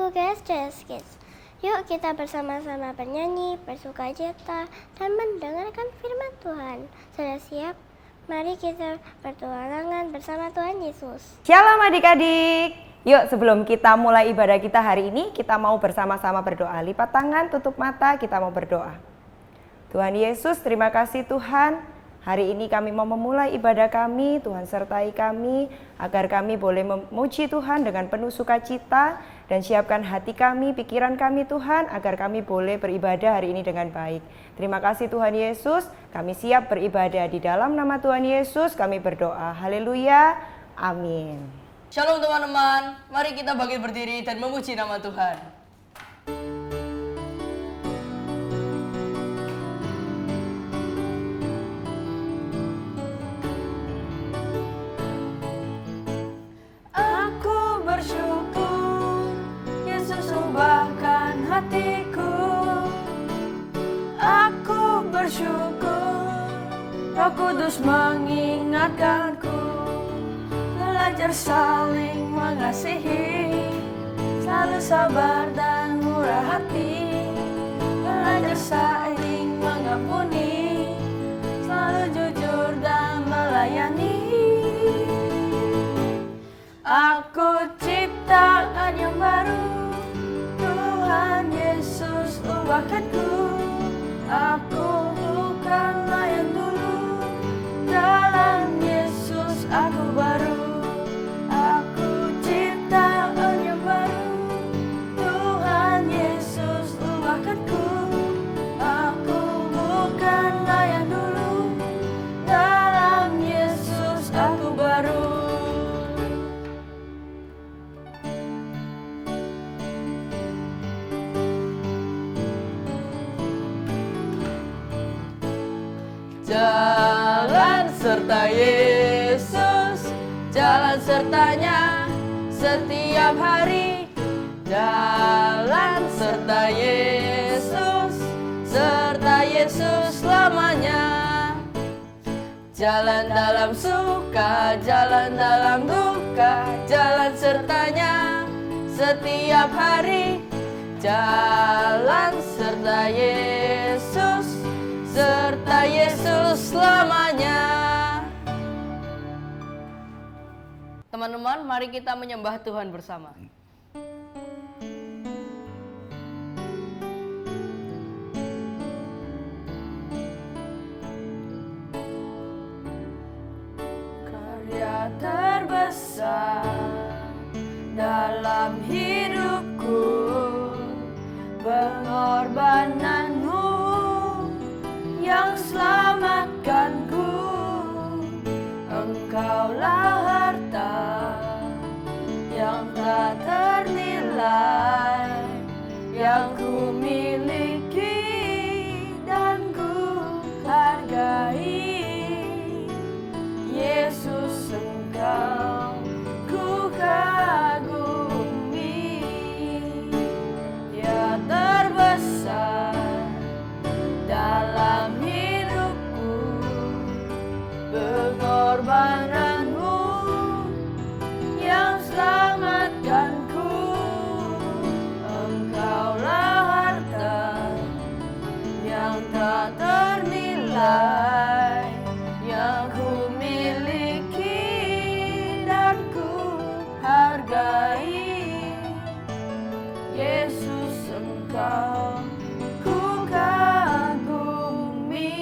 UGS Kids. Yuk kita bersama-sama bernyanyi, bersukacita, dan mendengarkan firman Tuhan. Sudah siap? Mari kita bertualangan bersama Tuhan Yesus. Shalom adik-adik. Yuk sebelum kita mulai ibadah kita hari ini, kita mau bersama-sama berdoa. Lipat tangan, tutup mata, kita mau berdoa. Tuhan Yesus, terima kasih Tuhan. Hari ini kami mau memulai ibadah kami, Tuhan sertai kami, agar kami boleh memuji Tuhan dengan penuh sukacita, dan siapkan hati kami, pikiran kami Tuhan, agar kami boleh beribadah hari ini dengan baik. Terima kasih Tuhan Yesus, kami siap beribadah di dalam nama Tuhan Yesus, kami berdoa. Haleluya, amin. Shalom teman-teman, mari kita bangkit berdiri dan memuji nama Tuhan. Aku bersyukur, Yesus ubahkan hatiku. Aku bersyukur, Roh Kudus mengingatkanku. Belajar saling mengasihi, selalu sabar dan murah hati. Belajar saling mengampuni, selalu jujur dan melayani. Aku ciptaan yang baru, Tuhan Yesus ubahkanku. Aku bukanlah yang dulu, dalam Yesus aku baru. Aku ciptaan yang baru, Tuhan Yesus ubahkanku. Aku bukanlah yang dulu, dalam Yesus aku baru. Jalan serta Yesus, jalan sertanya setiap hari. Jalan serta Yesus, serta Yesus selamanya. Jalan dalam suka, jalan dalam duka, jalan sertanya setiap hari. Jalan serta Yesus, serta Yesus selamanya. Teman-teman, mari kita menyembah Tuhan bersama. Karya terbesar dalam hidupku, pengorbananmu yang selamatkanku. Engkaulah harta yang tak ternilai, yang ku miliki dan ku hargai. Yesus, Engkau ku kagumi. Dia terbesar dalam hidupku, pengorbananmu yang selamatkanku. Engkaulah harta yang tak ternilai, yang ku miliki dan ku hargai. Yesus, Engkau ku kagumi.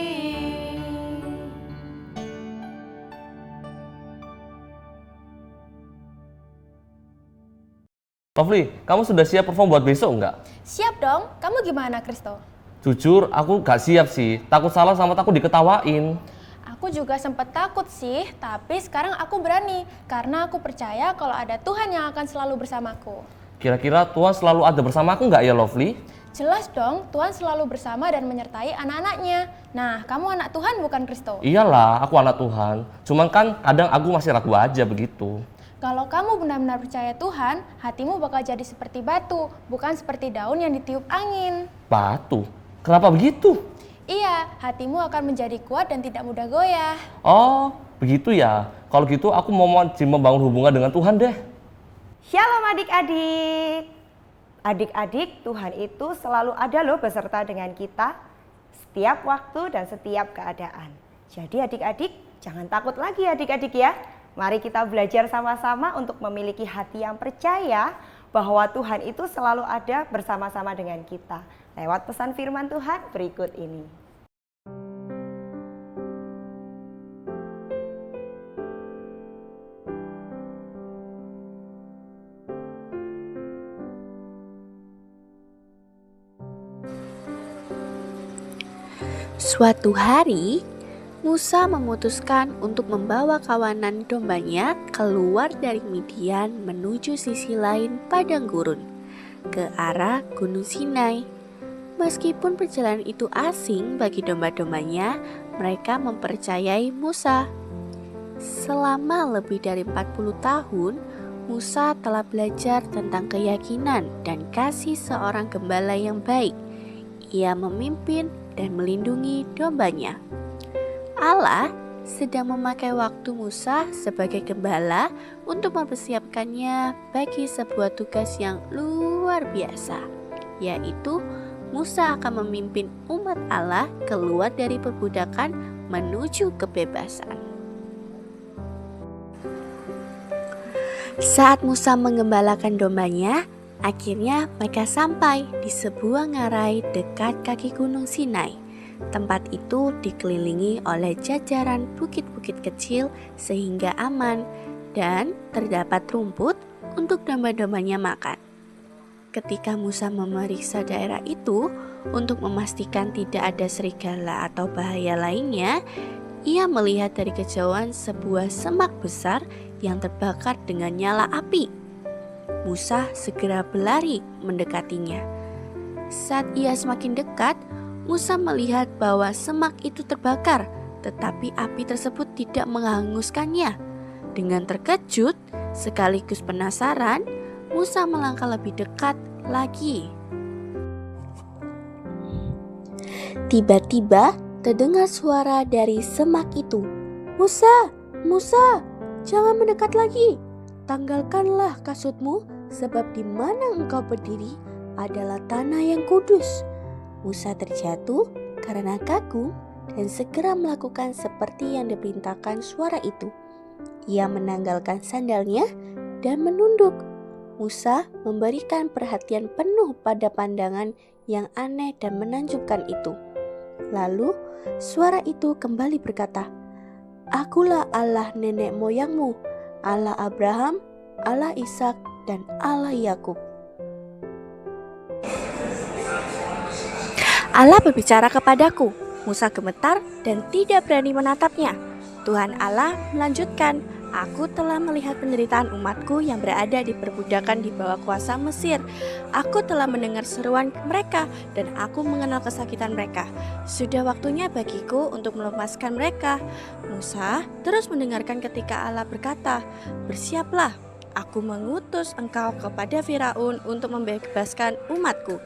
Lovely, kamu sudah siap perform buat besok nggak? Siap dong, kamu gimana Kristo? Jujur, aku nggak siap sih. Takut salah sama takut diketawain. Aku juga sempat takut sih, tapi sekarang aku berani. Karena aku percaya kalau ada Tuhan yang akan selalu bersamaku. Kira-kira Tuhan selalu ada bersama aku nggak ya Lovely? Jelas dong, Tuhan selalu bersama dan menyertai anak-anaknya. Nah, kamu anak Tuhan bukan Kristo? Iyalah, aku anak Tuhan. Cuman kan kadang aku masih ragu aja begitu. Kalau kamu benar-benar percaya Tuhan, hatimu bakal jadi seperti batu, bukan seperti daun yang ditiup angin. Batu? Kenapa begitu? Iya, hatimu akan menjadi kuat dan tidak mudah goyah. Oh, begitu ya. Kalau gitu aku mau membangun hubungan dengan Tuhan deh. Shalom adik-adik. Adik-adik, Tuhan itu selalu ada loh beserta dengan kita setiap waktu dan setiap keadaan. Jadi adik-adik, jangan takut lagi adik-adik ya. Mari kita belajar sama-sama untuk memiliki hati yang percaya bahwa Tuhan itu selalu ada bersama-sama dengan kita. Lewat pesan firman Tuhan berikut ini. Suatu hari, Musa memutuskan untuk membawa kawanan dombanya keluar dari Midian menuju sisi lain padang gurun, ke arah Gunung Sinai. Meskipun perjalanan itu asing bagi domba-dombanya, mereka mempercayai Musa. Selama lebih dari 40 tahun, Musa telah belajar tentang keyakinan dan kasih seorang gembala yang baik. Ia memimpin dan melindungi dombanya. Allah sedang memakai waktu Musa sebagai gembala untuk mempersiapkannya bagi sebuah tugas yang luar biasa, yaitu Musa akan memimpin umat Allah keluar dari perbudakan menuju kebebasan. Saat Musa menggembalakan dombanya, akhirnya mereka sampai di sebuah ngarai dekat kaki Gunung Sinai. Tempat itu dikelilingi oleh jajaran bukit-bukit kecil sehingga aman dan terdapat rumput untuk domba-dombanya makan. Ketika Musa memeriksa daerah itu untuk memastikan tidak ada serigala atau bahaya lainnya, ia melihat dari kejauhan sebuah semak besar yang terbakar dengan nyala api. Musa segera berlari mendekatinya. Saat ia semakin dekat, Musa melihat bahwa semak itu terbakar, tetapi api tersebut tidak menghanguskannya. Dengan terkejut sekaligus penasaran, Musa melangkah lebih dekat lagi. Tiba-tiba terdengar suara dari semak itu. "Musa, Musa, jangan mendekat lagi. Tanggalkanlah kasutmu, sebab di mana engkau berdiri adalah tanah yang kudus." Musa terjatuh karena kagum dan segera melakukan seperti yang diperintahkan suara itu. Ia menanggalkan sandalnya dan menunduk. Musa memberikan perhatian penuh pada pandangan yang aneh dan menakjubkan itu. Lalu suara itu kembali berkata, "Akulah Allah nenek moyangmu, Allah Abraham, Allah Ishak, dan Allah Yakub." Allah berbicara kepadaku. Musa gemetar dan tidak berani menatapnya. Tuhan Allah melanjutkan, "Aku telah melihat penderitaan umatku yang berada di perbudakan di bawah kuasa Mesir. Aku telah mendengar seruan mereka dan aku mengenal kesakitan mereka. Sudah waktunya bagiku untuk melepaskan mereka." Musa terus mendengarkan ketika Allah berkata, "Bersiaplah, aku mengutus engkau kepada Firaun untuk membebaskan umatku."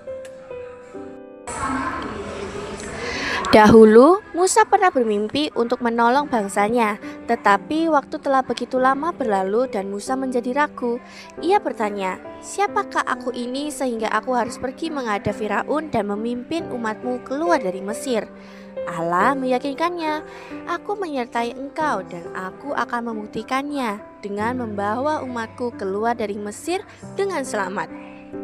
Dahulu, Musa pernah bermimpi untuk menolong bangsanya, tetapi waktu telah begitu lama berlalu dan Musa menjadi ragu. Ia bertanya, "Siapakah aku ini sehingga aku harus pergi menghadap Firaun dan memimpin umatmu keluar dari Mesir?" Allah meyakinkannya, "Aku menyertai engkau dan aku akan membuktikannya dengan membawa umatku keluar dari Mesir dengan selamat."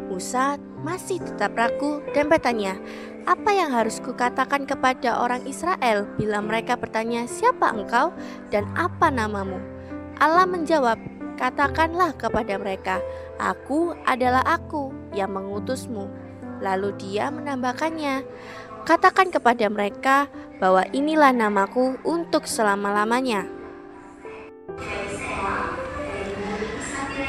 Musa masih tetap ragu dan bertanya, "Apa yang harus kukatakan kepada orang Israel bila mereka bertanya, 'Siapa engkau dan apa namamu?' Allah menjawab, 'Katakanlah kepada mereka, Aku adalah Aku yang mengutusmu.' Lalu dia menambahkannya, 'Katakan kepada mereka bahwa inilah namaku untuk selama-lamanya.'"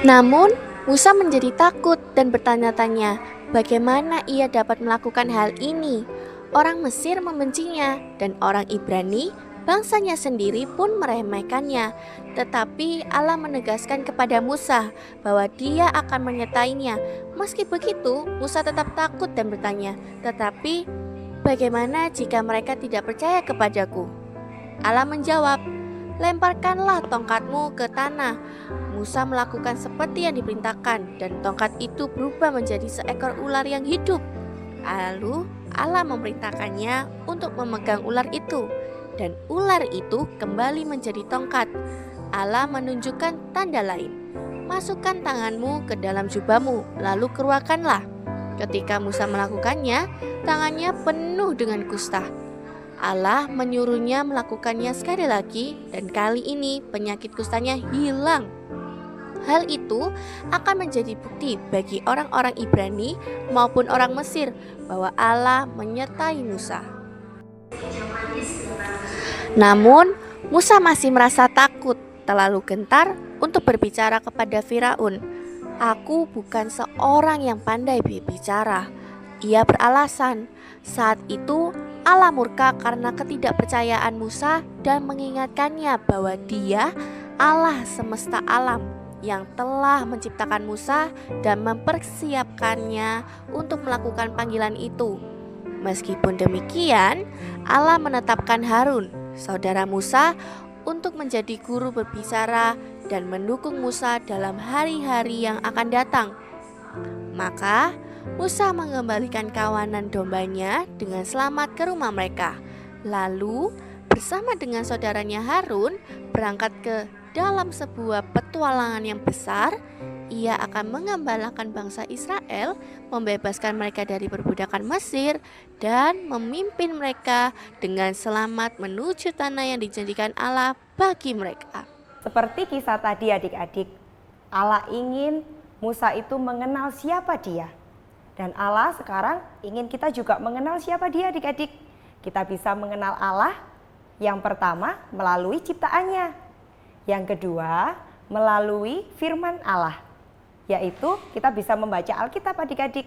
Namun Musa menjadi takut dan bertanya-tanya, bagaimana ia dapat melakukan hal ini? Orang Mesir membencinya dan orang Ibrani, bangsanya sendiri pun meremehkannya. Tetapi Allah menegaskan kepada Musa bahwa Dia akan menyertainya. Meski begitu, Musa tetap takut dan bertanya, "Tetapi bagaimana jika mereka tidak percaya kepadaku?" Allah menjawab, lemparkanlah tongkatmu ke tanah. Musa melakukan seperti yang diperintahkan dan tongkat itu berubah menjadi seekor ular yang hidup. Lalu Allah memerintahkannya untuk memegang ular itu dan ular itu kembali menjadi tongkat. Allah menunjukkan tanda lain. Masukkan tanganmu ke dalam jubahmu, lalu keluarkanlah. Ketika Musa melakukannya, tangannya penuh dengan kusta. Allah menyuruhnya melakukannya sekali lagi dan kali ini penyakit kustanya hilang. Hal itu akan menjadi bukti bagi orang-orang Ibrani maupun orang Mesir bahwa Allah menyertai Musa. Namun Musa masih merasa takut, terlalu gentar untuk berbicara kepada Firaun. Aku bukan seorang yang pandai berbicara. Ia beralasan. Saat itu Allah murka karena ketidakpercayaan Musa dan mengingatkannya bahwa Dia Allah semesta alam yang telah menciptakan Musa dan mempersiapkannya untuk melakukan panggilan itu. Meskipun demikian, Allah menetapkan Harun, saudara Musa, untuk menjadi guru berbicara dan mendukung Musa dalam hari-hari yang akan datang. Maka Musa mengembalikan kawanan dombanya dengan selamat ke rumah mereka. Lalu bersama dengan saudaranya Harun berangkat ke dalam sebuah petualangan yang besar. Ia akan mengembalakan bangsa Israel, membebaskan mereka dari perbudakan Mesir, dan memimpin mereka dengan selamat menuju tanah yang dijanjikan Allah bagi mereka. Seperti kisah tadi adik-adik, Allah ingin Musa itu mengenal siapa Dia. Dan Allah sekarang ingin kita juga mengenal siapa Dia adik-adik. Kita bisa mengenal Allah yang pertama melalui ciptaannya. Yang kedua, melalui firman Allah, yaitu kita bisa membaca Alkitab adik-adik.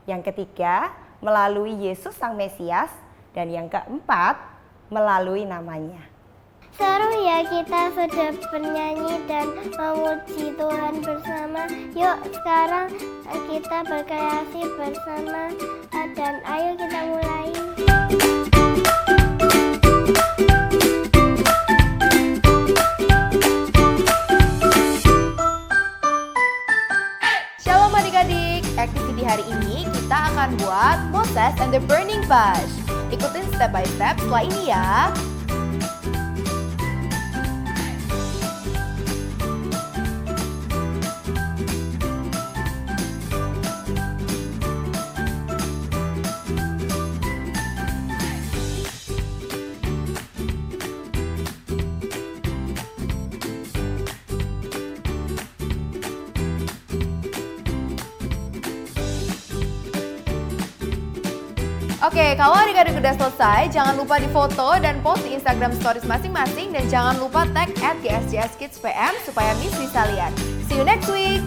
Yang ketiga, melalui Yesus Sang Mesias. Dan yang keempat, melalui namanya. Seru ya, kita sudah bernyanyi dan memuji Tuhan bersama. Yuk sekarang kita berkreasi bersama dan ayo kita mulai. Shalom adik-adik, activity hari ini kita akan buat Moses and the Burning Bush. Ikutin step by step setelah ini ya. Oke, kalau adik-adik udah selesai, jangan lupa difoto dan post di Instagram Stories masing-masing dan jangan lupa tag @GSJS Kids PM supaya Miss bisa lihat. See you next week!